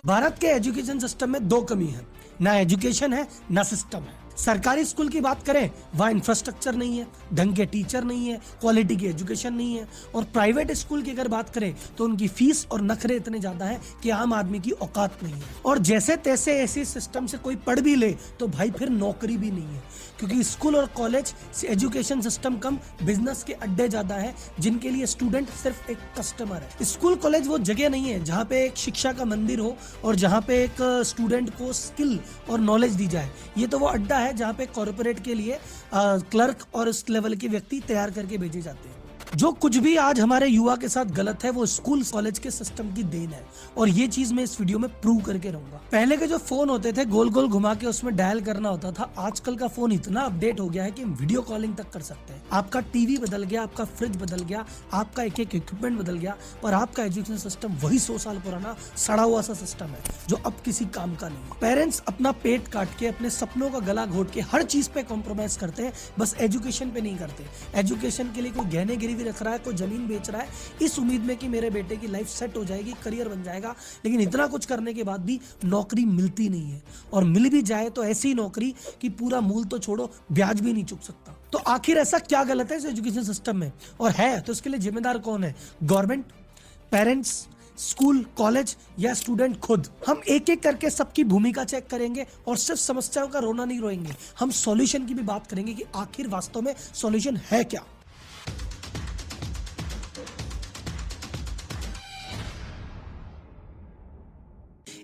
भारत के education system में दो कमी है, ना एजुकेशन है ना सिस्टम है। सरकारी स्कूल की बात करें, वहाँ इंफ्रास्ट्रक्चर नहीं है, ढंग के टीचर नहीं है, क्वालिटी की एजुकेशन नहीं है। और प्राइवेट स्कूल की अगर बात करें तो उनकी फीस और नखरे इतने ज्यादा है कि आम आदमी की औकात नहीं है। और जैसे तैसे ऐसे सिस्टम से कोई पढ़ भी ले तो भाई फिर नौकरी भी नहीं है, क्योंकि स्कूल और कॉलेज से एजुकेशन सिस्टम कम, बिजनेस के अड्डे ज्यादा है जिनके लिए स्टूडेंट सिर्फ एक कस्टमर है। स्कूल कॉलेज वो जगह नहीं है जहाँ पे एक शिक्षा का मंदिर हो और जहाँ पे एक स्टूडेंट को स्किल और नॉलेज दी जाए। ये तो वो अड्डा है जहाँ पे कॉर्पोरेट के लिए क्लर्क और इस लेवल के व्यक्ति तैयार करके भेजे जाते हैं। जो कुछ भी आज हमारे युवा के साथ गलत है वो स्कूल कॉलेज के सिस्टम की देन है, और ये चीज मैं इस वीडियो में प्रूव करके रहूंगा। पहले के जो फोन होते थे गोल गोल घुमा के उसमें डायल करना होता था, आजकल का फोन इतना अपडेट हो गया है कि हम वीडियो कॉलिंग तक कर सकते हैं। आपका टीवी बदल गया, आपका फ्रिज बदल गया, आपका एक एक इक्विपमेंट बदल गया, पर आपका एजुकेशन सिस्टम वही 100 साल पुराना सड़ा हुआ सा सिस्टम है जो अब किसी काम का नहीं। पेरेंट्स अपना पेट काट के, अपने सपनों का गला घोट के हर चीज पे कॉम्प्रोमाइज करते हैं, बस एजुकेशन पे नहीं करते। एजुकेशन के लिए कोई गहने गिरवी रख रहा है, कोई जमीन बेच रहा है इस उम्मीद में कि मेरे बेटे की लाइफ सेट हो जाएगी, करियर बन जाएगा। लेकिन इतना कुछ करने के बाद भी नौकरी मिलती नहीं है, और मिल भी जाए तो ऐसी नौकरी कि पूरा मूल तो छोड़ो, ब्याज भी नहीं चुक सकता। तो आखिर ऐसा क्या गलत है इस एजुकेशन सिस्टम में, और है तो इसके लिए जिम्मेदार कौन है? गवर्नमेंट, पेरेंट्स, स्कूल, कॉलेज या स्टूडेंट खुद? हम एक एक करके सबकी भूमिका चेक करेंगे और सिर्फ समस्याओं का रोना नहीं रोएंगे, हम सॉल्यूशन की भी बात करेंगे कि आखिर वास्तव में सॉल्यूशन है क्या।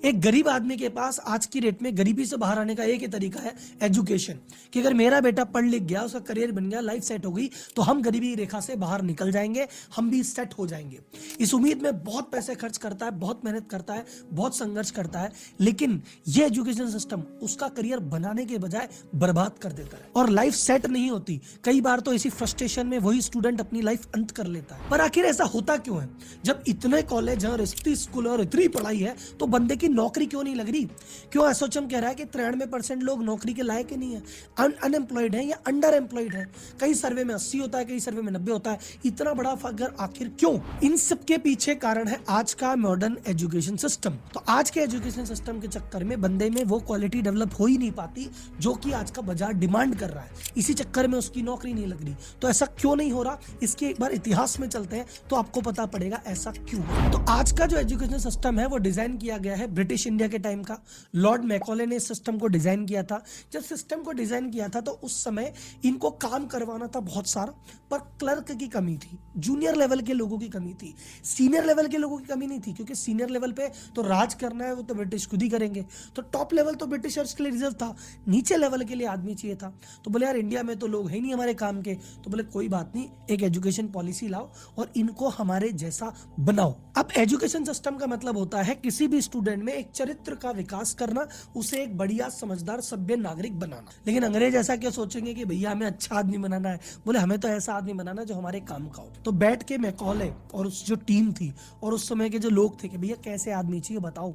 एक गरीब आदमी के पास आज की डेट में गरीबी से बाहर आने का एक ही तरीका है, एजुकेशन। कि अगर मेरा बेटा पढ़ लिख गया, उसका करियर बन गया, लाइफ सेट हो गई, तो हम गरीबी रेखा से बाहर निकल जाएंगे, हम भी सेट हो जाएंगे। इस उम्मीद में बहुत पैसे खर्च करता है, बहुत मेहनत करता है, बहुत संघर्ष करता है, लेकिन ये एजुकेशन सिस्टम उसका करियर बनाने के बजाय बर्बाद कर देता है और लाइफ सेट नहीं होती। कई बार तो इसी फ्रस्ट्रेशन में वही स्टूडेंट अपनी लाइफ अंत कर लेता है। पर आखिर ऐसा होता क्यों है? जब इतने कॉलेज और इतनी स्कूल और इतनी पढ़ाई है तो बंदे की नौकरी क्यों नहीं लग रही? क्यों एसोचम कह रहा है कि 93% लोग नौकरी के लायक ही नहीं है, अनएम्प्लॉयड है या अंडर एम्प्लॉयड है। कई सर्वे में 80 होता है, कई सर्वे में 90 होता है। इतना बड़ा फर्क आखिर क्यों? इन सब के पीछे कारण है आज का मॉडर्न एजुकेशन सिस्टम। तो आज के एजुकेशन सिस्टम के चक्कर में बंदे में वो क्वालिटी डेवलप हो ही नहीं पाती जो कि आज का बाजार डिमांड कर रहा है। इसी चक्कर में उसकी नौकरी नहीं लग रही। तो ऐसा क्यों नहीं हो रहा, इसके एक बार इतिहास में चलते हैं तो आपको पता पड़ेगा ऐसा क्यों। तो आज का जो एजुकेशन सिस्टम है वो डिजाइन किया गया है ब्रिटिश इंडिया के टाइम का। लॉर्ड मैकॉले ने इस सिस्टम को डिजाइन किया था। जब सिस्टम को डिजाइन किया था तो उस समय इनको काम करवाना था बहुत सारा, पर क्लर्क की कमी थी, जूनियर लेवल के लोगों की कमी थी, सीनियर लेवल के लोगों की कमी नहीं थी, क्योंकि सीनियर लेवल पे तो राज करना है वो तो ब्रिटिश खुद ही करेंगे। तो टॉप लेवल तो ब्रिटिशर्स के लिए रिजर्व था, नीचे लेवल के लिए आदमी चाहिए था। तो बोले यार इंडिया में तो लोग है नहीं हमारे काम के, तो बोले कोई बात नहीं, एक एजुकेशन पॉलिसी लाओ और इनको हमारे जैसा बनाओ। अब एजुकेशन सिस्टम का मतलब होता है किसी भी स्टूडेंट में एक चरित्र का विकास करना, उसे एक बढ़िया समझदार सभ्य नागरिक बनाना। लेकिन अंग्रेज ऐसा क्या सोचेंगे कि भैया हमें अच्छा आदमी बनाना है? बोले हमें तो ऐसा आदमी बनाना जो हमारे काम का हो। तो बैठ के मैकॉले और उस जो टीम थी और उस समय के जो लोग थे कि भैया कैसे आदमी चाहिए बताओ।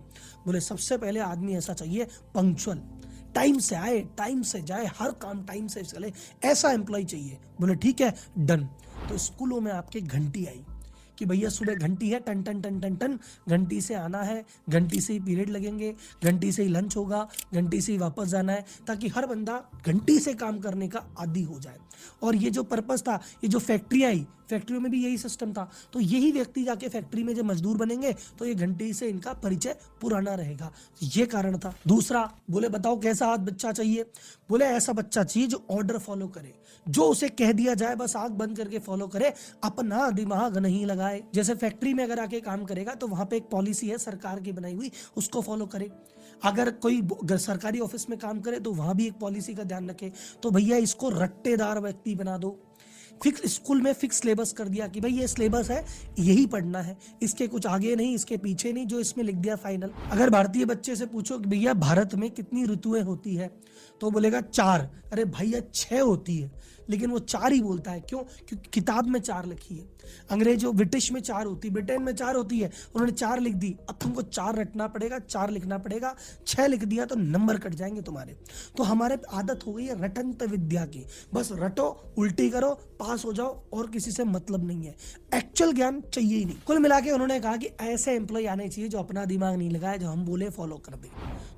बोले सबसे पहले आदमी ऐसा चाहिए पंक्चुअल, टाइम से आए, टाइम से जाए, हर काम टाइम से चले, ऐसा एम्प्लॉय चाहिए। बोले ठीक है, डन। तो स्कूलों में आपके घंटी आई कि भैया सुबह घंटी है, टन टन टन टन टन, घंटी से आना है, घंटी से ही पीरियड लगेंगे, घंटी से ही लंच होगा, घंटी से ही वापस जाना है, ताकि हर बंदा घंटी से काम करने का आदी हो जाए। और ये जो पर्पस था, ये जो फैक्ट्री आई, फैक्ट्रियों में भी यही सिस्टम था। तो यही व्यक्ति जाके फैक्ट्री में जब मजदूर बनेंगे तो ये घंटी से इनका परिचय पुराना रहेगा, ये कारण था। दूसरा, बोले बताओ कैसा आज बच्चा चाहिए? बोले ऐसा बच्चा चाहिए जो ऑर्डर फॉलो करे, जो उसे कह दिया जाए बस आंख बंद करके फॉलो करे, अपना दिमाग नहीं लगाए। जैसे फैक्ट्री में अगर आके काम करेगा तो वहां पे एक पॉलिसी है सरकार की बनाई हुई, उसको फॉलो करे। अगर कोई सरकारी ऑफिस में काम करे तो वहां भी एक पॉलिसी का ध्यान रखे। तो भैया इसको रट्टेदार व्यक्ति बना दो। फिक्स स्कूल में फिक्स सिलेबस कर दिया कि भाई ये सिलेबस है, यही पढ़ना है, इसके कुछ आगे नहीं, इसके पीछे नहीं, जो इसमें लिख दिया फाइनल। अगर भारतीय बच्चे से पूछो कि भैया भारत में कितनी ऋतुएं होती है, तो बोलेगा 4। अरे भैया 6 होती है। लेकिन वो 4 ही बोलता है। क्यों? क्योंकि किताब में 4 लिखी है। अंग्रेजों ब्रिटिश में 4 होती, ब्रिटेन में 4 होती है, उन्होंने 4 लिख दी। अब तुमको 4 रटना पड़ेगा, 4 लिखना पड़ेगा। 6 लिख दिया तो नंबर कट जाएंगे तुम्हारे। तो हमारे आदत हो गई है रटंत विद्या की, बस रटो, उल्टी करो, पास हो जाओ, और किसी से मतलब नहीं है। एक्चुअल ज्ञान चाहिए ही नहीं। कुल मिला के उन्होंने कहा कि ऐसे एम्प्लॉय आने चाहिए जो अपना दिमाग नहीं लगाए, जो हम बोले फॉलो कर दे।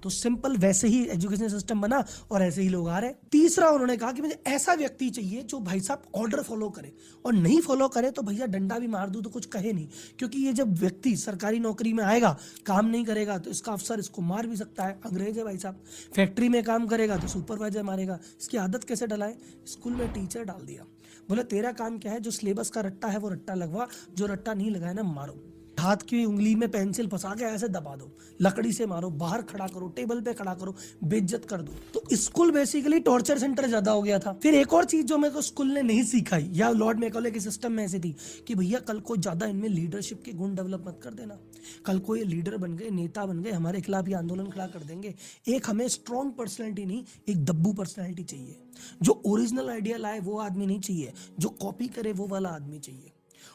तो सिंपल वैसे ही एजुकेशन सिस्टम बना और ऐसे ही लोग आ रहे। तीसरा उन्होंने कहा कि मुझे ऐसा व्यक्ति चाहिए जो भाई साहब ऑर्डर फॉलो करे, और नहीं फॉलो करे तो भैया डंडा भी मार दूं तो कुछ कहे नहीं। क्योंकि ये जब व्यक्ति सरकारी नौकरी में आएगा, काम नहीं करेगा तो इसका अफसर इसको मार भी सकता है, अंग्रेज है भाई साहब। फैक्ट्री में काम करेगा तो सुपरवाइजर मारेगा। इसकी आदत कैसे डलाए? स्कूल में टीचर डाल दिया, बोले तेरा काम क्या है, जो सिलेबस का रट्टा है वो रट्टा लगवा, जो रट्टा नहीं लगाया ना मारो। हाथ की उंगली में पेंसिल फंसा के ऐसे दबा दो, लकड़ी से मारो, बाहर खड़ा करो, टेबल पे खड़ा करो, बेइज्जत कर दो। तो स्कूल बेसिकली टॉर्चर सेंटर ज्यादा हो गया था। फिर एक और चीज जो मेरे को स्कूल ने नहीं सिखाई, या लॉर्ड मैकॉले के सिस्टम में ऐसी थी कि भैया कल को ज्यादा इनमें लीडरशिप के गुण डेवलप मत कर देना। कल को ये लीडर बन गए, नेता बन गए, हमारे खिलाफ ये आंदोलन खड़ा कर देंगे। एक हमें स्ट्रॉन्ग पर्सनैलिटी नहीं, एक दब्बू पर्सनैलिटी चाहिए। जो ओरिजिनल आइडिया लाए वो आदमी नहीं चाहिए, जो कॉपी करे वो वाला आदमी चाहिए।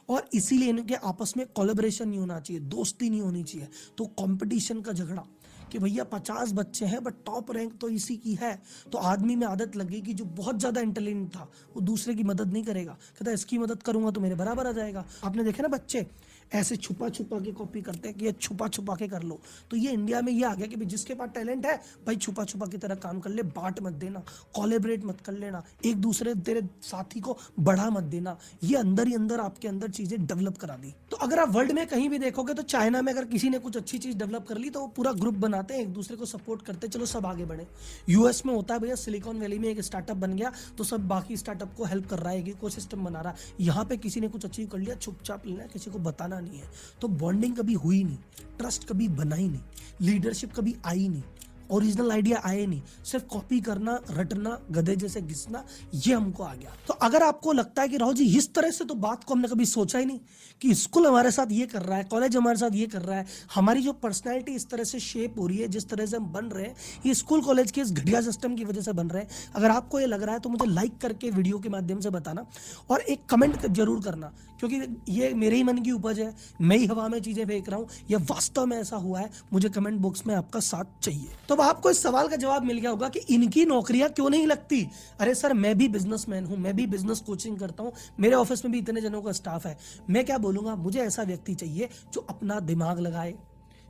और इसीलिए इनके आपस में कोलैबोरेशन नहीं होना चाहिए, दोस्ती नहीं होनी चाहिए। तो कंपटीशन का झगड़ा कि भैया 50 बच्चे हैं बट टॉप रैंक तो इसी की है, तो आदमी में आदत लग गई कि जो बहुत ज्यादा इंटेलिजेंट था वो दूसरे की मदद नहीं करेगा, कहता है इसकी मदद करूंगा तो मेरे बराबर आ जाएगा। आपने देखे ना बच्चे ऐसे छुपा छुपा के कॉपी करते हैं कि ये छुपा छुपा के कर लो। तो ये इंडिया में ये आ गया कि भाई जिसके पास टैलेंट है भाई छुपा छुपा की तरह काम कर ले, बांट मत देना, कोलैबोरेट मत कर लेना, एक दूसरे तेरे साथी को बढ़ा मत देना। ये अंदर ही अंदर आपके अंदर चीजें डेवलप करा दी। तो अगर आप वर्ल्ड में कहीं भी देखोगे तो चाइना में अगर किसी ने कुछ अच्छी चीज डेवलप कर ली तो वो पूरा ग्रुप बनाते हैं, एक दूसरे को सपोर्ट करते हैं, चलो सब आगे बढ़े। यूएस में होता है भैया, सिलिकॉन वैली में एक स्टार्टअप बन गया तो सब बाकी स्टार्टअप को हेल्प कर रहा है, एक इकोसिस्टम बना रहा है। यहाँ पे किसी ने कुछ अचीव कर लिया, चुपचाप लेना, किसी को बताना नहीं है। तो बॉन्डिंग कभी हुई नहीं, ट्रस्ट कभी बना ही नहीं, लीडरशिप कभी आई नहीं, ओरिजिनल आइडिया आए नहीं, सिर्फ कॉपी करना, रटना, गधे जैसे घिसना, ये हमको आ गया। तो अगर आपको लगता है कि राहुल जी इस तरह से तो बात को हमने कभी सोचा ही नहीं कि स्कूल हमारे साथ ये कर रहा है, कॉलेज हमारे साथ ये कर रहा है, हमारी जो पर्सनैलिटी इस तरह से शेप हो रही है, जिस तरह से हम बन रहे हैं, ये स्कूल कॉलेज के इस घटिया सिस्टम की वजह से बन रहे हैं। अगर आपको ये लग रहा है तो मुझे लाइक करके वीडियो के माध्यम से बताना और एक कमेंट जरूर करना, क्योंकि ये मेरे ही मन की उपज है, मैं ही हवा में चीजें फेंक रहा हूँ, या वास्तव में ऐसा हुआ है, मुझे कमेंट बॉक्स में आपका साथ चाहिए। तो आपको इस सवाल का जवाब मिल गया होगा कि इनकी नौकरियां क्यों नहीं लगती। अरे सर, मैं भी बिजनेसमैन हूं, मैं भी बिजनेस कोचिंग करता हूं, मेरे ऑफिस में भी इतने जनों का स्टाफ है। मैं क्या बोलूंगा, मुझे ऐसा व्यक्ति चाहिए जो अपना दिमाग लगाए,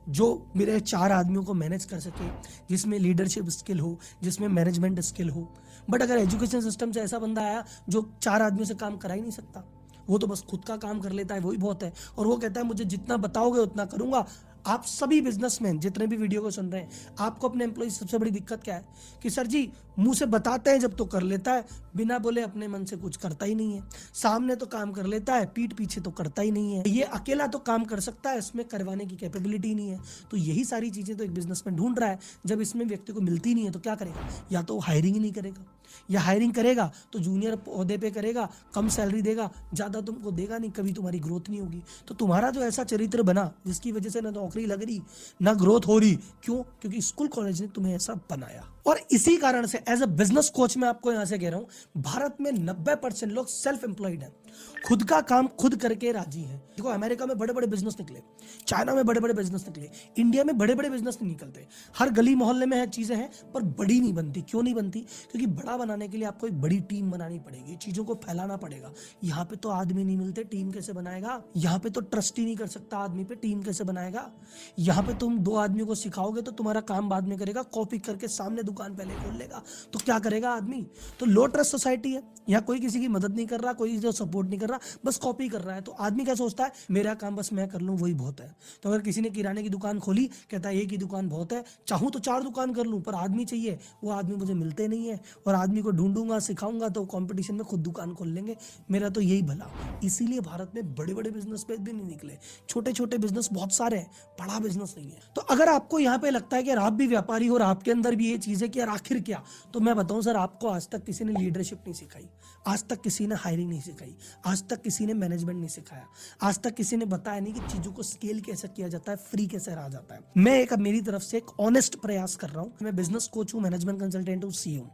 जो मेरे 4 आदमियों को मैनेज कर सके, जिसमें लीडरशिप स्किल हो, जिसमें मैनेजमेंट स्किल हो। बट अगर एजुकेशन सिस्टम से ऐसा बंदा आया जो 4 आदमियों से काम करा ही नहीं सकता, वो तो बस खुद का काम कर लेता है, वही बहुत है, और वो कहता है मुझे जितना बताओगे उतना करूंगा। आप सभी बिजनेसमैन जितने भी वीडियो को सुन रहे हैं, आपको अपने एम्प्लॉय सबसे बड़ी दिक्कत क्या है कि सर जी मुंह से बताते हैं जब तो कर लेता है, बिना बोले अपने मन से कुछ करता ही नहीं है। सामने तो काम कर लेता है, पीठ पीछे तो करता ही नहीं है। ये अकेला तो काम कर सकता है, इसमें करवाने की कैपेबिलिटी नहीं है। तो यही सारी चीजें तो एक बिजनेसमैन ढूंढ रहा है। जब इसमें व्यक्ति को मिलती नहीं है तो क्या करेगा? या तो हायरिंग ही नहीं करेगा, या हायरिंग करेगा तो जूनियर पौधे पे करेगा, कम सैलरी देगा, ज्यादा तुमको देगा नहीं, कभी तुम्हारी ग्रोथ नहीं होगी। तो तुम्हारा जो ऐसा चरित्र बना जिसकी वजह से ना नौकरी लग रही ना ग्रोथ हो रही, क्यों? क्योंकि स्कूल कॉलेज ने तुम्हें ऐसा बनाया। और इसी कारण से एज अ बिजनेस कोच मैं आपको यहां से कह रहा हूं, भारत में 90% लोग सेल्फ एम्प्लॉयड हैं, खुद का काम खुद करके राजी हैं। देखो अमेरिका में बड़े बड़े बिजनेस निकले, चाइना में बड़े बड़े बिजनेस निकले, इंडिया में बड़े बड़े बिजनेस नहीं निकलते। हर गली मोहल्ले में है चीजें हैं पर बड़ी नहीं बनती। क्यों नहीं बनती? क्योंकि बड़ा बनाने के लिए आपको एक बड़ी टीम बनानी पड़ेगी, चीजों को फैलाना पड़ेगा। यहाँ पे तो आदमी नहीं मिलते, टीम कैसे बनाएगा? यहाँ पे तो ट्रस्ट ही नहीं कर सकता आदमी पे, टीम कैसे बनाएगा? यहाँ पे तुम 2 आदमियों को सिखाओगे तो तुम्हारा काम बाद में करेगा, कॉपी करके सामने दुकान पहले खोल लेगा, तो क्या करेगा आदमी? तो लो ट्रस्ट सोसाइटी है, यहाँ कोई किसी की मदद नहीं कर रहा, कोई जो सपोर्ट नहीं कर रहा, बस कॉपी कर रहा है। तो आदमी क्या सोचता है, मेरा काम बस मैं कर लूं वही बहुत है। तो अगर किसी ने किराने की दुकान खोली, कहता है एक ही दुकान बहुत है, चाहूं तो 4 दुकान कर लूं, पर आदमी चाहिए, वो आदमी मुझे मिलते नहीं है, और आदमी को ढूंढूंगा, सिखाऊंगा तो कंपटीशन में खुद दुकान खोल लेंगे। मेरा तो यही भला। इसीलिए भारत में बड़े बड़े बिजनेस पे भी नहीं निकले, छोटे छोटे बिजनेस बहुत सारे हैं, बड़ा बिजनेस नहीं है। तो अगर आपको यहाँ पे लगता है कि आप भी व्यापारी हो और आपके अंदर भी ये चीज है कि यार आखिर क्या, तो मैं बताऊं सर, आपको आज तक किसी ने लीडरशिप नहीं सिखाई, आज तक किसी ने हायरिंग नहीं सिखाई, आज तक किसी ने मैनेजमेंट नहीं सिखाया, आज तक किसी ने बताया नहीं कि चीजों को स्केल कैसे किया जाता है, फ्री कैसे रहा जाता है। मैं एक मेरी तरफ से एक ऑनेस्ट प्रयास कर रहा हूं। मैं बिजनेस कोच हूं, मैनेजमेंट कंसल्टेंट हूं, सी हूं।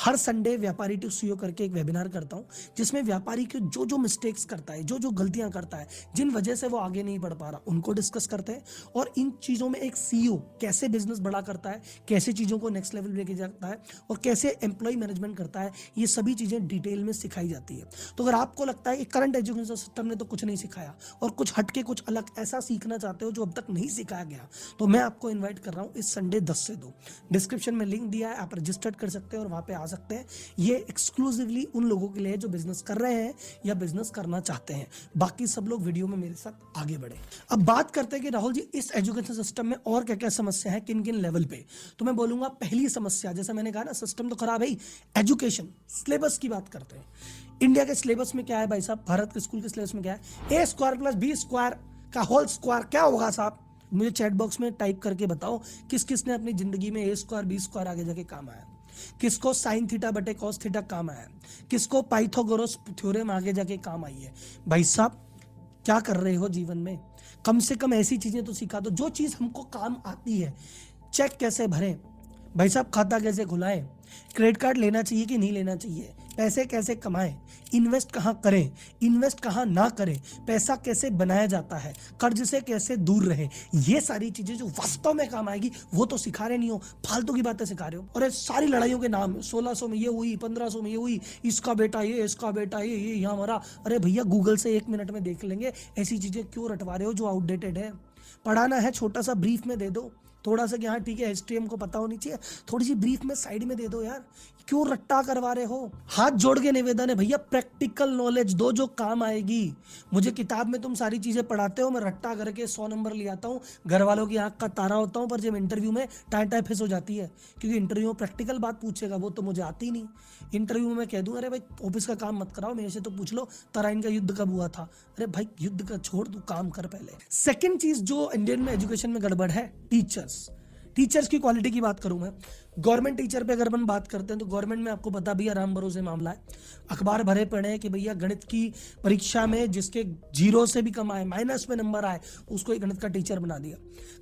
हर हर संडे व्यापारी टू सीईओ करके एक वेबिनार करता हूँ, जिसमें व्यापारी के जो जो मिस्टेक्स करता है, जो जो गलतियां करता है, जिन वजह से वो आगे नहीं बढ़ पा रहा, उनको डिस्कस करते हैं। और इन चीज़ों में एक सीईओ कैसे बिजनेस बड़ा करता है, कैसे चीज़ों को नेक्स्ट लेवल लेके जाता है और कैसे एम्प्लॉय मैनेजमेंट करता है, ये सभी चीज़ें डिटेल में सिखाई जाती है। तो अगर आपको लगता है कि करंट एजुकेशन सिस्टम ने तो कुछ नहीं सिखाया और कुछ हटके कुछ अलग ऐसा सीखना चाहते हो जो अब तक नहीं सिखाया गया, तो मैं आपको इन्वाइट कर रहा हूँ इस संडे 10 से 2। डिस्क्रिप्शन में लिंक दिया है, आप रजिस्टर्ड कर सकते हैं और वहाँ पे आ सकते हैं। ये एक्सक्लूसिवली उन लोगों के लिए है जो बिजनेस कर रहे हैं या बिजनेस करना चाहते हैं। बाकी सब लोग वीडियो में मेरे साथ आगे बढ़े। अब बात करते हैं कि राहुल जी इस एजुकेशन सिस्टम में और क्या क्या समस्या है, किन किन लेवल पे। तो मैं बोलूंगा पहली समस्या, जैसा मैंने कहा ना, सिस्टम तो खराब है ही। एजुकेशन सिलेबस की बात करते हैं। इंडिया के सिलेबस में क्या है भाई साहब, भारत के स्कूल के सिलेबस में क्या है, ए स्क्वायर प्लस बी स्क्वायर का होल स्क्वायर क्या होगा साहब? मुझे चैट बॉक्स में टाइप करके बताओ किस किस ने अपनी जिंदगी में ए स्क्वायर बी स्क्वायर आगे जाके काम आया, किसको साइन थीटा बटे कॉस थीटा काम आया, किसको पाइथागोरस थ्योरम आगे जाके काम आई है। भाई साहब क्या कर रहे हो जीवन में? कम से कम ऐसी चीजें तो सिखा दो जो चीज हमको काम आती है। चेक कैसे भरें भाई साहब, खाता कैसे खुलाएं, क्रेडिट कार्ड लेना चाहिए कि नहीं लेना चाहिए, पैसे कैसे कमाएं, इन्वेस्ट कहाँ करें, इन्वेस्ट कहाँ ना करें, पैसा कैसे बनाया जाता है, कर्ज से कैसे दूर रहें, ये सारी चीजें जो वास्तव में काम आएगी वो तो सिखा रहे नहीं हो, फालतू की बातें सिखा रहे हो। और ये सारी लड़ाइयों के नाम, 1600 में ये हुई, 1500 में ये हुई, इसका बेटा ये, इसका बेटा ये यहाँ मरा। अरे भैया गूगल से 1 मिनट में देख लेंगे, ऐसी चीजें क्यों रटवा रहे हो जो आउटडेटेड है। पढ़ाना है छोटा सा ब्रीफ में दे दो, थोड़ा सा कि हाँ ठीक है हिस्ट्री हमको पता होनी चाहिए, थोड़ी सी ब्रीफ में साइड में दे दो यार, क्यों रट्टा करवा रहे हो। हाथ जोड़ के निवेदन है भैया, प्रैक्टिकल नॉलेज दो जो काम आएगी। मुझे किताब में तुम सारी चीजें पढ़ाते हो, मैं रट्टा करके 100 नंबर ले आता हूँ, घर वालों की आंख का तारा होता हूँ, पर जब इंटरव्यू में टाइम टाइम फिस हो जाती है, क्योंकि इंटरव्यू में प्रैक्टिकल बात पूछेगा वो तो मुझे आती नहीं। इंटरव्यू में मैं कह दूँ अरे भाई ऑफिस का काम मत कराओ, मेरे से तो पूछ लो तराइन का युद्ध कब हुआ था। अरे भाई युद्ध का छोड़, तू काम कर पहले। सेकेंड चीज जो इंडियन में एजुकेशन में गड़बड़ है, टीचर्स की क्वालिटी की बात करूं मैं। गवर्नमेंट टीचर पे अगर अपन बात करते हैं तो गवर्नमेंट में आपको पता भैया राम भरोसे मामला है। अखबार भरे पड़े हैं कि भैया गणित की परीक्षा में जिसके 0 से भी कम आए, माइनस में नंबर आए, उसको एक गणित का टीचर बना दिया।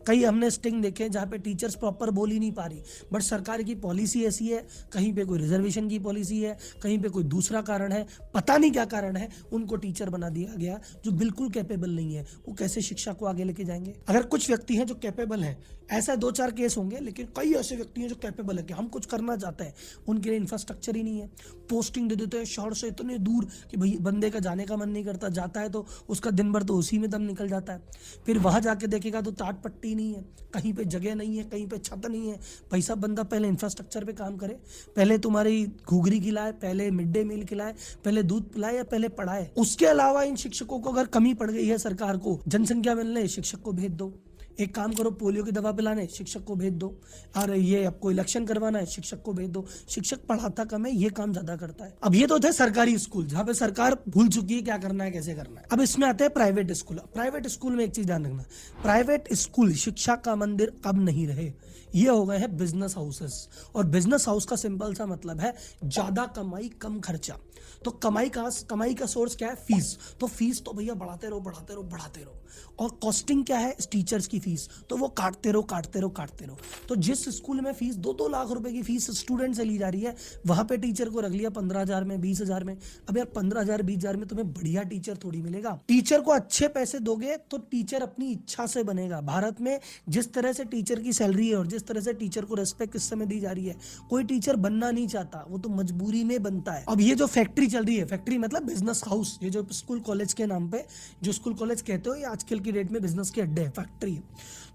कई हमने स्टिंग देखे जहाँ पे टीचर्स प्रॉपर बोल ही नहीं पा रही, बट सरकार की पॉलिसी ऐसी है, कहीं पे कोई रिजर्वेशन की पॉलिसी है, कहीं पे कोई दूसरा कारण है, पता नहीं क्या कारण है, उनको टीचर बना दिया गया जो बिल्कुल कैपेबल नहीं है। वो कैसे शिक्षा को आगे लेके जाएंगे? अगर कुछ व्यक्ति हैं जो कैपेबल हैं, ऐसा 2-4 केस होंगे, लेकिन कई ऐसे व्यक्ति हैं जो कैपेबल है कि हम कुछ करना चाहते हैं, उनके लिए इंफ्रास्ट्रक्चर ही नहीं है। पोस्टिंग दे देते हैं शहर से इतने दूर कि भाई बंदे का जाने का मन नहीं करता, जाता है तो उसका दिन भर तो उसी में दम निकल जाता है। फिर वहां जाके देखेगा तो टाट पट्टी नहीं है, कहीं पे जगह नहीं है, कहीं पे छत नहीं है। भाई साहब बंदा पहले इंफ्रास्ट्रक्चर पे काम करे, पहले तुम्हारी घुघरी खिलाए, पहले मिड डे मील खिलाए, पहले दूध पिलाए या पहले पढ़ाए। उसके अलावा इन शिक्षकों को अगर कमी पड़ गई है, सरकार को जनसंख्या मिलने, शिक्षक को भेज दो। एक काम करो, पोलियो की दवा पिलाने शिक्षक को भेज दो, और ये आपको इलेक्शन करवाना है शिक्षक को भेज दो। शिक्षक पढ़ाता कम है, ये काम ज्यादा करता है। अब ये तो थे सरकारी स्कूल जहाँ पे सरकार भूल चुकी है क्या करना है, कैसे करना है। अब इसमें आते हैं प्राइवेट स्कूल। प्राइवेट स्कूल में एक चीज ध्यान रखना, प्राइवेट स्कूल शिक्षा का मंदिर अब नहीं रहे, ये हो गए हैं बिजनेस हाउसेस। और बिजनेस हाउस का सिंपल सा मतलब है ज्यादा कमाई कम खर्चा। तो कमाई का सोर्स क्या है? फीस। तो फीस तो भैया बढ़ाते रहो बढ़ाते रहो बढ़ाते रहो। और कॉस्टिंग क्या है? टीचर्स की फीस, तो वो काटते रहो। तो जिस स्कूल में फीस 2-2 लाख रुपए की फीस स्टूडेंट से ली जा रही है, वहां पे टीचर को रख लिया 15,000 में, 20,000 में। अब यार 15,000 20,000 में तुम्हें बढ़िया टीचर थोड़ी मिलेगा। टीचर को अच्छे पैसे दोगे तो टीचर अपनी इच्छा से बनेगा। भारत में जिस तरह से टीचर की सैलरी है और जिस तरह से टीचर को रेस्पेक्ट इस समय दी जा रही है, कोई टीचर बनना नहीं चाहता, वो तो मजबूरी में बनता है। अब ये जो फैक्ट्री चल रही है, फैक्ट्री मतलब बिजनेस हाउस, ये जो स्कूल कॉलेज के नाम पे जो स्कूल कॉलेज कहते हो, ये आजकल की डेट में बिजनेस के अड्डे है, फैक्ट्री है।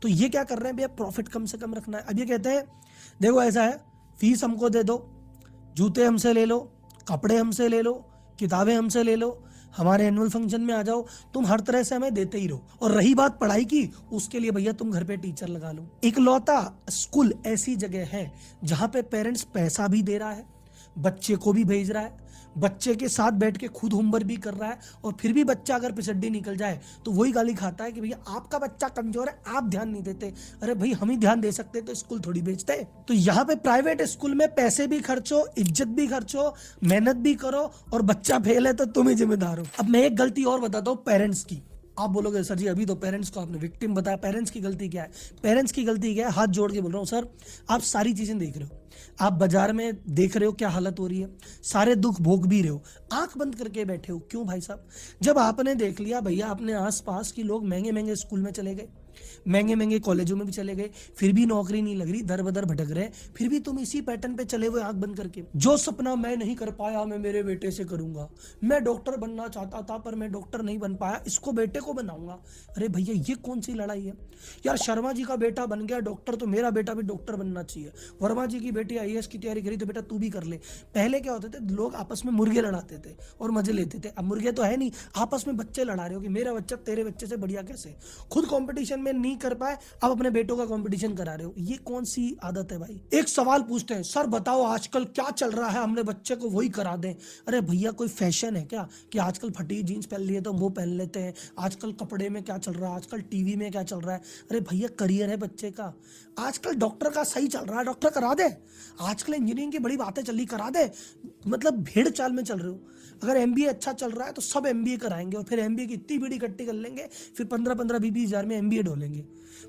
तो ये क्या कर रहे हैं भैया, प्रॉफिट कम से कम रखना है। अब ये कहते हैं देखो ऐसा है, फीस हमको दे दो, जूते हमसे ले लो, कपड़े हमसे ले लो, किताबें हमसे ले लो, हमारे एनुअल फंक्शन में आ जाओ, तुम हर तरह से हमें देते ही रहो। और रही बात पढ़ाई की, उसके लिए भैया तुम घर पे टीचर लगा लो। इकलौता स्कूल ऐसी जगह है जहां पे पेरेंट्स पैसा भी दे रहा है, बच्चे को भी भेज रहा है, बच्चे के साथ बैठ के खुद होमवर्क भी कर रहा है, और फिर भी बच्चा अगर पिछड्डी निकल जाए तो वही गाली खाता है कि भैया आपका बच्चा कमजोर है, आप ध्यान नहीं देते। अरे भाई हम ही ध्यान दे सकते तो स्कूल थोड़ी बेचते। तो यहाँ पे प्राइवेट स्कूल में पैसे भी खर्चो, इज्जत भी खर्चो, मेहनत भी करो, और बच्चा फेल है तो तुम ही जिम्मेदार हो। अब मैं एक गलती और बताता हूँ पेरेंट्स की, आप बोलोगे सर जी अभी तो पेरेंट्स को आपने विक्टिम बताया, पेरेंट्स की गलती क्या है? पेरेंट्स की गलती क्या है? हाथ जोड़ के बोल रहा हूँ सर, आप सारी चीजें देख रहे हो, आप बाजार में देख रहे हो क्या हालत हो रही है, सारे दुख भोग भी रहे हो, आंख बंद करके बैठे हो। क्यों भाई साहब? जब आपने देख लिया भैया अपने आसपास की लोग महंगे महंगे स्कूल में चले गए, महंगे महंगे कॉलेजों में भी चले गए, फिर भी नौकरी नहीं लग रही, दर बदर भटक रहे, फिर भी तुम इसी पैटर्न पे चले हुए आंख बंद करके। जो सपना मैं नहीं कर पाया मैं मेरे बेटे से करूंगा, मैं डॉक्टर बनना चाहता था पर मैं डॉक्टर नहीं बन पाया, इसको बेटे को बनाऊंगा। अरे भैया ये कौन सी लड़ाई है यार? शर्मा जी का बेटा बन गया डॉक्टर तो मेरा बेटा भी डॉक्टर बनना चाहिए। वर्मा जी की बेटी आईएएस की तैयारी करी तो बेटा तू भी कर ले। पहले क्या होते थे, लोग आपस में मुर्गे लड़ाते थे और मजे लेते थे। अब मुर्गे तो है नहीं, आपस में बच्चे लड़ा रहे हो कि मेरा बच्चा तेरे बच्चे से बढ़िया कैसे। खुद कंपटीशन में नहीं कर पाए, अब अपने बेटों का कंपटीशन करा रहे हो। ये कौन सी आदत है भाई? एक सवाल पूछते हैं, सर बताओ आजकल क्या चल रहा है, हमने बच्चे को वही करा दें। अरे भैया कोई फैशन है क्या कि आजकल फटी जीन्स पहन लिए तो वो पहन लेते हैं? आजकल कपड़े में क्या चल रहा है, आजकल टीवी में क्या चल रहा है? अरे भैया करियर है बच्चे का। आजकल डॉक्टर का सही चल रहा है, डॉक्टर करा दे। आजकल इंजीनियरिंग की बड़ी बातें चल रही, करा दे। मतलब भेड़ चाल में चल रहे हो। अगर एमबीए अच्छा चल रहा है तो सब एमबीए कराएंगे और फिर एमबीए की इतनी बीड़ी इकट्ठी कर लेंगे, फिर 15-15, 20-20 हजार में एमबीए ढोलेंगे।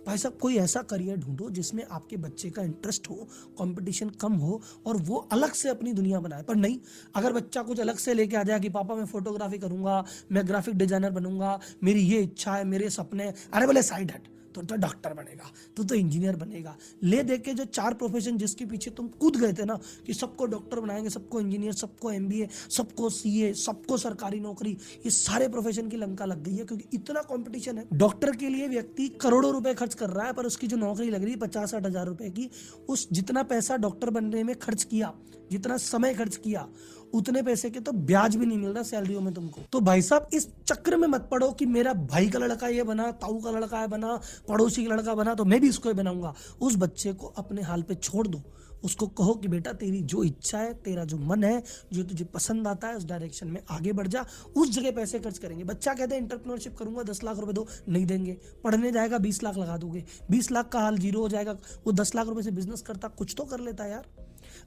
भाई साहब कोई ऐसा करियर ढूंढो जिसमें आपके बच्चे का इंटरेस्ट हो, कंपटीशन कम हो और वो अलग से अपनी दुनिया बनाए। पर नहीं, अगर बच्चा कुछ अलग से लेके आ जाए कि पापा मैं फोटोग्राफी करूंगा, मैं ग्राफिक डिजाइनर बनूंगा, मेरी ये इच्छा है, मेरे सपने हैं। अरे बोले साइड हट, तो डॉक्टर बनेगा, तो इंजीनियर बनेगा। ले दे के जो 4 प्रोफेशन जिसके पीछे तुम कूद गए थे ना कि सबको डॉक्टर बनाएंगे, सबको इंजीनियर, सबको एमबीए, सबको सीए, सबको सरकारी नौकरी, ये सारे प्रोफेशन की लंका लग गई है क्योंकि इतना कंपटीशन है। डॉक्टर के लिए व्यक्ति करोड़ों रुपए खर्च कर रहा है पर उसकी जो नौकरी लग रही है 50-60 हजार रुपए की, उस जितना पैसा डॉक्टर बनने में खर्च किया, जितना समय खर्च किया, उतने पैसे के तो ब्याज भी नहीं मिल रहा सैलरियों में तुमको। तो भाई साहब इस चक्र में मत पड़ो कि मेरा भाई का लड़का ये बना, ताऊ का लड़का ये बना, पड़ोसी का लड़का बना तो मैं भी इसको ही बनाऊंगा। उस बच्चे को अपने हाल पे छोड़ दो। उसको कहो कि बेटा तेरी जो इच्छा है, तेरा जो मन है, जो तुझे पसंद आता है उस डायरेक्शन में आगे बढ़ जा, उस जगह पैसे खर्च करेंगे। बच्चा कहते हैं एंटरप्रेन्योरशिप करूंगा 10 लाख रुपए दो, नहीं देंगे। पढ़ने जाएगा 20 लाख लगा दोगे, 20 लाख का हाल जीरो हो जाएगा। वो 10 लाख रुपए से बिजनेस करता, कुछ तो कर लेता यार,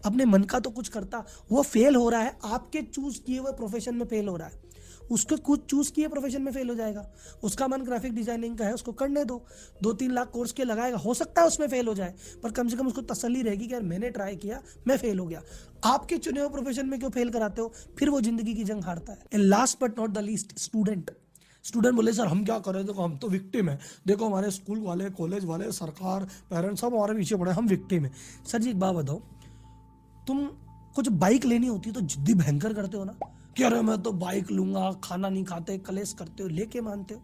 अपने मन का तो कुछ करता। वो फेल हो रहा है, आपके चूज किए हुए प्रोफेशन में फेल हो रहा है, उसके कुछ चूज किए प्रोफेशन में फेल हो जाएगा। उसका मन ग्राफिक डिजाइनिंग का है, उसको करने दो, 2-3 लाख कोर्स के लगाएगा, हो सकता है उसमें फेल हो जाए पर कम से कम उसको तसल्ली रहेगी कि यार मैंने ट्राई किया, मैं फेल हो गया। आपके चुने हुए प्रोफेशन में क्यों फेल कराते हो? फिर वो जिंदगी की जंग हारता है। And last but not the least, student बोले सर हम क्या करें, देखो हम तो विक्टिम है, देखो हमारे स्कूल वाले, कॉलेज वाले, सरकार, पेरेंट्स सब हमारे पीछे पड़े, हम विक्टिम है। सर जी एक बात बताओ, तुम कुछ बाइक लेनी होती है तो जिद्दी भयंकर करते हो ना कि अरे मैं तो बाइक लूंगा, खाना नहीं खाते, कलेश करते हो, लेके मानते हो।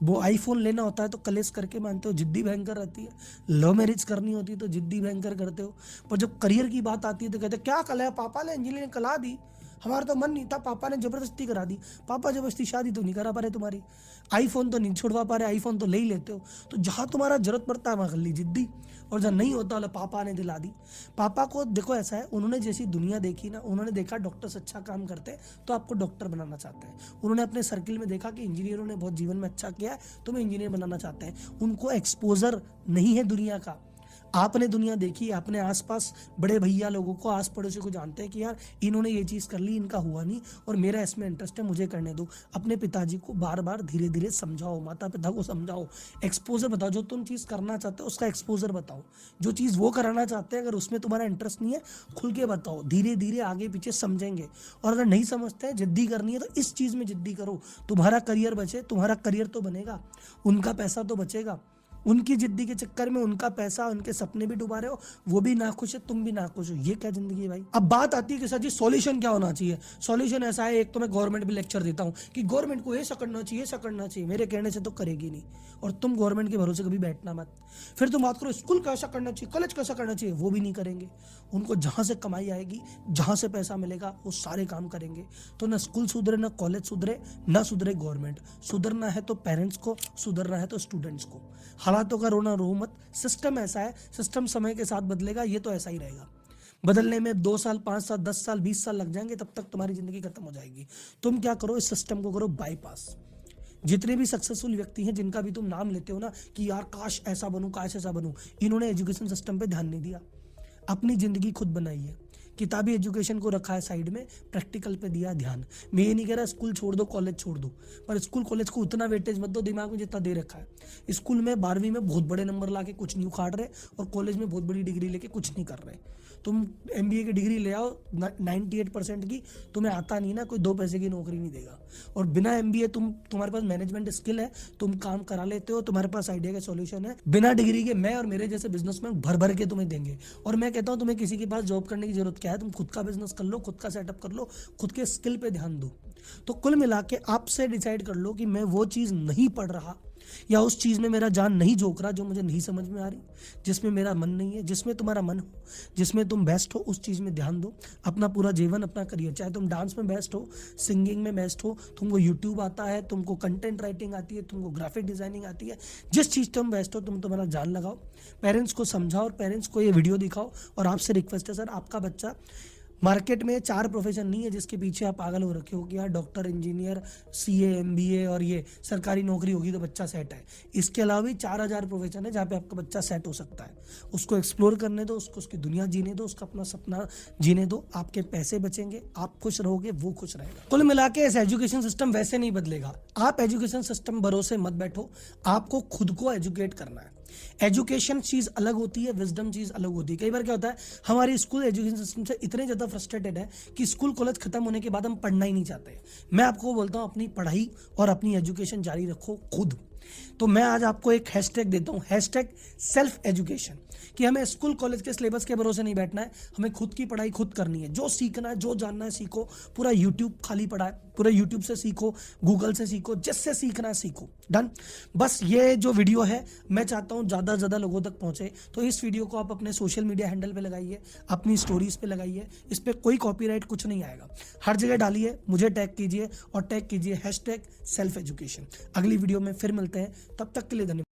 वो आईफोन लेना होता है तो कलेश करके मानते हो, जिद्दी भयंकर रहती है। लव मैरिज करनी होती है तो जिद्दी भयंकर करते हो। पर जब करियर की बात आती है तो कहते क्या कल है, पापा ने इंजीनियरिंग कला दी, हमारा तो मन नहीं था, पापा ने जबरदस्ती करा दी। पापा जबरदस्ती शादी तो नहीं करा पा रहे तुम्हारी, आईफोन तो नहीं छुड़वा पा रहे, आईफोन तो ले ही लेते हो। तो जहां तुम्हारा जरूरत पड़ता है वहां कर ली जिद्दी, और जब नहीं होता बोले पापा ने दिला दी। पापा को देखो ऐसा है, उन्होंने जैसी दुनिया देखी ना, उन्होंने देखा डॉक्टर्स अच्छा काम करते हैं तो आपको डॉक्टर बनाना चाहते हैं। उन्होंने अपने सर्किल में देखा कि इंजीनियरों ने बहुत जीवन में अच्छा किया है तो मैं इंजीनियर बनाना चाहते हैं। उनको एक्सपोजर नहीं है दुनिया का। आपने दुनिया देखी, अपने आसपास बड़े भैया लोगों को, आस पड़ोसी को जानते हैं कि यार इन्होंने ये चीज़ कर ली, इनका हुआ नहीं और मेरा इसमें इंटरेस्ट है, मुझे करने दो। अपने पिताजी को बार बार धीरे धीरे समझाओ, माता पिता को समझाओ, एक्सपोजर बताओ। जो तुम चीज़ करना चाहते हो उसका एक्सपोजर बताओ। जो चीज़ वो कराना चाहते हैं अगर उसमें तुम्हारा इंटरेस्ट नहीं है, खुल के बताओ, धीरे धीरे आगे पीछे समझेंगे। और अगर नहीं समझते हैं, जिद्दी करनी है तो इस चीज़ में जिद्दी करो, तुम्हारा करियर बचे, तुम्हारा करियर तो बनेगा, उनका पैसा तो बचेगा। उनकी जिद्दी के चक्कर में उनका पैसा, उनके सपने भी डुबा रहे हो, वो भी नाखुश है, तुम भी नाखुश हो। ये क्या जिंदगी है भाई? अब बात आती है कि सर जी सॉल्यूशन क्या होना चाहिए। सॉल्यूशन ऐसा है, एक तो मैं गवर्नमेंट भी लेक्चर देता हूँ कि गवर्नमेंट को ऐसा करना चाहिए, ऐसा करना चाहिए, मेरे कहने से तो करेगी नहीं। और तुम गवर्नमेंट के भरोसे कभी बैठना मत। फिर तुम बात करो स्कूल कैसा करना चाहिए, कॉलेज कैसा करना चाहिए, वो भी नहीं करेंगे। उनको जहाँ से कमाई आएगी, जहाँ से पैसा मिलेगा, वो सारे काम करेंगे। तो ना स्कूल सुधरे, ना कॉलेज सुधरे, ना सुधरे गवर्नमेंट। सुधरना है तो पेरेंट्स को, सुधरना है तो स्टूडेंट्स को। हालातों का रोना रो मत, सिस्टम ऐसा है, सिस्टम समय के साथ बदलेगा, ये तो ऐसा ही रहेगा। बदलने में 2 साल, 5 साल, 10 साल, 20 साल लग जाएंगे, तब तक तुम्हारी जिंदगी खत्म हो जाएगी। तुम क्या करो, इस सिस्टम को करो बाईपास। जितने भी सक्सेसफुल व्यक्ति हैं जिनका भी तुम नाम लेते हो ना कि यार काश ऐसा बनूं, काश ऐसा बनूं, इन्होंने एजुकेशन सिस्टम पे ध्यान नहीं दिया, अपनी जिंदगी खुद बनाई है। किताबी एजुकेशन को रखा है साइड में, प्रैक्टिकल पे दिया ध्यान। मैं ये नहीं कह रहा स्कूल छोड़ दो कॉलेज छोड़ दो, पर स्कूल कॉलेज को उतना वेटेज मत दो दिमाग में जितना दे रखा है। स्कूल में 12वीं में बहुत बड़े नंबर ला के कुछ नहीं उखाड़ रहे, और कॉलेज में बहुत बड़ी डिग्री लेके कुछ नहीं कर रहे। तुम MBA की डिग्री ले आओ 98% की, तुम्हें आता नहीं ना, कोई 2 पैसे की नौकरी नहीं देगा। और बिना MBA तुम्हारे पास मैनेजमेंट स्किल है, तुम काम करा लेते हो, तुम्हारे पास आइडिया का सॉल्यूशन है, बिना डिग्री के मैं और मेरे जैसे बिजनेसमैन भर भर के तुम्हें देंगे। और मैं कहता हूँ तुम्हें किसी के पास जॉब करने की जरूरत क्या है, तुम खुद का बिजनेस कर लो, खुद का सेटअप कर लो, खुद के स्किल पे ध्यान दो। तो कुल मिला के आपसे डिसाइड कर लो कि मैं वो चीज़ नहीं पढ़ रहा, या उस चीज़ में मेरा जान नहीं झोंक रहा जो मुझे नहीं समझ में आ रही, जिसमें मेरा मन नहीं है। जिसमें तुम्हारा मन हो, जिसमें तुम बेस्ट हो, उस चीज़ में ध्यान दो। अपना पूरा जीवन, अपना करियर, चाहे तुम डांस में बेस्ट हो, सिंगिंग में बेस्ट हो, तुमको यूट्यूब आता है, तुमको कंटेंट राइटिंग आती है, तुमको ग्राफिक डिजाइनिंग आती है, जिस चीज़ तुम बेस्ट हो तुम तुम्हारा जान लगाओ। पेरेंट्स को समझाओ और पेरेंट्स को ये वीडियो दिखाओ। और आपसे रिक्वेस्ट है सर, आपका बच्चा, मार्केट में 4 प्रोफेशन नहीं है जिसके पीछे आप पागल हो रखे हो कि यार डॉक्टर, इंजीनियर, CA, MBA और ये सरकारी नौकरी होगी तो बच्चा सेट है। इसके अलावा भी 4000 प्रोफेशन है जहाँ पे आपका बच्चा सेट हो सकता है। उसको एक्सप्लोर करने दो, उसको उसकी दुनिया जीने दो, उसका अपना सपना जीने दो। आपके पैसे बचेंगे, आप खुश रहोगे, वो खुश रहेगा। कुल मिला के इस एजुकेशन सिस्टम वैसे नहीं बदलेगा। आप एजुकेशन सिस्टम भरोसे मत बैठो, आपको खुद को एजुकेट करना है। एजुकेशन चीज अलग होती है, विजडम चीज अलग होती है। कई बार क्या होता है, हमारी स्कूल एजुकेशन सिस्टम से इतने ज्यादा फ्रस्ट्रेटेड है कि स्कूल कॉलेज खत्म होने के बाद हम पढ़ना ही नहीं चाहते। मैं आपको बोलता हूं अपनी पढ़ाई और अपनी एजुकेशन जारी रखो खुद। तो मैं आज आपको एक हैशटैग देता हूं, हैशटैग सेल्फ एजुकेशन, कि हमें स्कूल कॉलेज के सिलेबस के भरोसे नहीं बैठना है, हमें खुद की पढ़ाई खुद करनी है। जो सीखना है, जो जानना है सीखो। पूरा यूट्यूब खाली पड़ा है, पूरे यूट्यूब से सीखो, गूगल से सीखो, जिससे सीखना है सीखो। डन। बस ये जो वीडियो है मैं चाहता हूँ ज़्यादा से ज़्यादा लोगों तक पहुँचे। तो इस वीडियो को आप अपने सोशल मीडिया हैंडल पे लगाइए, अपनी स्टोरीज पे लगाइए। इस पर कोई कॉपीराइट कुछ नहीं आएगा, हर जगह डालिए, मुझे टैग कीजिए और टैग कीजिए हैशटैग सेल्फ एजुकेशन। अगली वीडियो में फिर मिलते हैं, तब तक के लिए धन्यवाद।